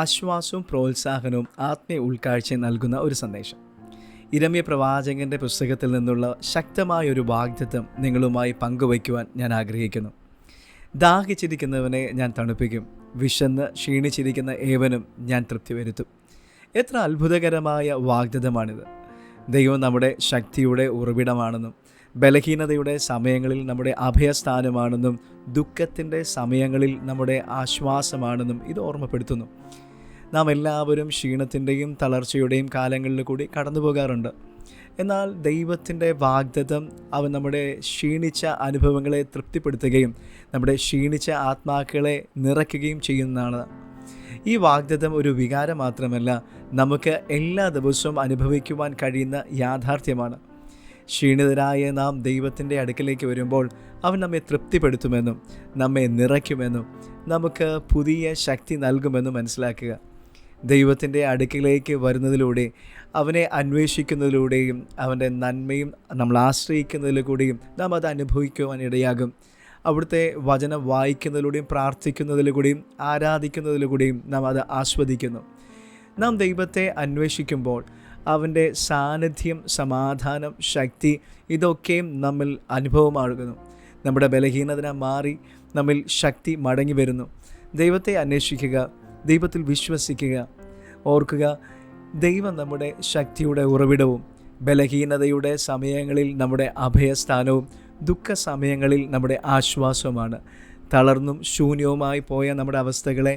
ആശ്വാസവും പ്രോത്സാഹനവും ആത്മീയ ഉൾക്കാഴ്ചയും നൽകുന്ന ഒരു സന്ദേശം. ഇരമ്യ പ്രവാചകൻ്റെ പുസ്തകത്തിൽ നിന്നുള്ള ശക്തമായൊരു വാഗ്ദത്തം നിങ്ങളുമായി പങ്കുവയ്ക്കുവാൻ ഞാൻ ആഗ്രഹിക്കുന്നു. ദാഹിച്ചിരിക്കുന്നവനെ ഞാൻ തണുപ്പിക്കും, വിശന്ന് ക്ഷീണിച്ചിരിക്കുന്ന ഏവനും ഞാൻ തൃപ്തി വരുത്തും. എത്ര അത്ഭുതകരമായ വാഗ്ദത്തമാണിത്! ദൈവം നമ്മുടെ ശക്തിയുടെ ഉറവിടമാണെന്നും ബലഹീനതയുടെ സമയങ്ങളിൽ നമ്മുടെ അഭയസ്ഥാനമാണെന്നും ദുഃഖത്തിൻ്റെ സമയങ്ങളിൽ നമ്മുടെ ആശ്വാസമാണെന്നും ഇത് ഓർമ്മപ്പെടുത്തുന്നു. നാം എല്ലാവരും ക്ഷീണത്തിൻ്റെയും തളർച്ചയുടെയും കാലങ്ങളിൽ കൂടി കടന്നു പോകാറുണ്ട്. എന്നാൽ ദൈവത്തിൻ്റെ വാഗ്ദത്തം അവൻ നമ്മുടെ ക്ഷീണിച്ച അനുഭവങ്ങളെ തൃപ്തിപ്പെടുത്തുകയും നമ്മുടെ ക്ഷീണിച്ച ആത്മാക്കളെ നിറയ്ക്കുകയും ചെയ്യുന്നതാണ്. ഈ വാഗ്ദത്തം ഒരു വികാരം മാത്രമല്ല, നമുക്ക് എല്ലാ ദിവസവും അനുഭവിക്കുവാൻ കഴിയുന്ന യാഥാർത്ഥ്യമാണ്. ക്ഷീണിതരായ നാം ദൈവത്തിൻ്റെ അടുക്കലേക്ക് വരുമ്പോൾ അവൻ നമ്മെ തൃപ്തിപ്പെടുത്തുമെന്നും നമ്മെ നിറയ്ക്കുമെന്നും നമുക്ക് പുതിയ ശക്തി നൽകുമെന്നും മനസ്സിലാക്കുക. ദൈവത്തിൻ്റെ അടുക്കിലേക്ക് വരുന്നതിലൂടെ, അവനെ അന്വേഷിക്കുന്നതിലൂടെയും അവൻ്റെ നന്മയും നമ്മൾ ആശ്രയിക്കുന്നതിലൂടെയും നാം അത് അനുഭവിക്കുവാൻ ഇടയാകും. അവിടുത്തെ വചനം വായിക്കുന്നതിലൂടെയും പ്രാർത്ഥിക്കുന്നതിലൂടെയും ആരാധിക്കുന്നതിലൂടെയും നാം അത് ആസ്വദിക്കുന്നു. നാം ദൈവത്തെ അന്വേഷിക്കുമ്പോൾ അവൻ്റെ സാന്നിധ്യം, സമാധാനം, ശക്തി ഇതൊക്കെയും നമ്മിൽ അനുഭവമാകുന്നു. നമ്മുടെ ബലഹീനത മാറി നമ്മിൽ ശക്തി മടങ്ങി വരുന്നു. ദൈവത്തെ അന്വേഷിക്കുക, ദൈവത്തിൽ വിശ്വസിക്കുക. ഓർക്കുക, ദൈവം നമ്മുടെ ശക്തിയുടെ ഉറവിടവും ബലഹീനതയുടെ സമയങ്ങളിൽ നമ്മുടെ അഭയസ്ഥാനവും ദുഃഖ സമയങ്ങളിൽ നമ്മുടെ ആശ്വാസവുമാണ്. തളർന്നും ശൂന്യവുമായി പോയ നമ്മുടെ അവസ്ഥകളെ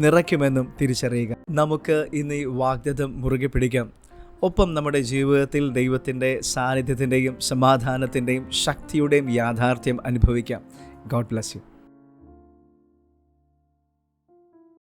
നിറയ്ക്കുമെന്നും തിരിച്ചറിയുക. നമുക്ക് ഇന്ന് ഈ വാഗ്ദത്തം മുറുകെ പിടിക്കാം. ഒപ്പം നമ്മുടെ ജീവിതത്തിൽ ദൈവത്തിൻ്റെ സാന്നിധ്യത്തിൻ്റെയും സമാധാനത്തിൻ്റെയും ശക്തിയുടെയും യാഥാർത്ഥ്യം അനുഭവിക്കാം. God bless you.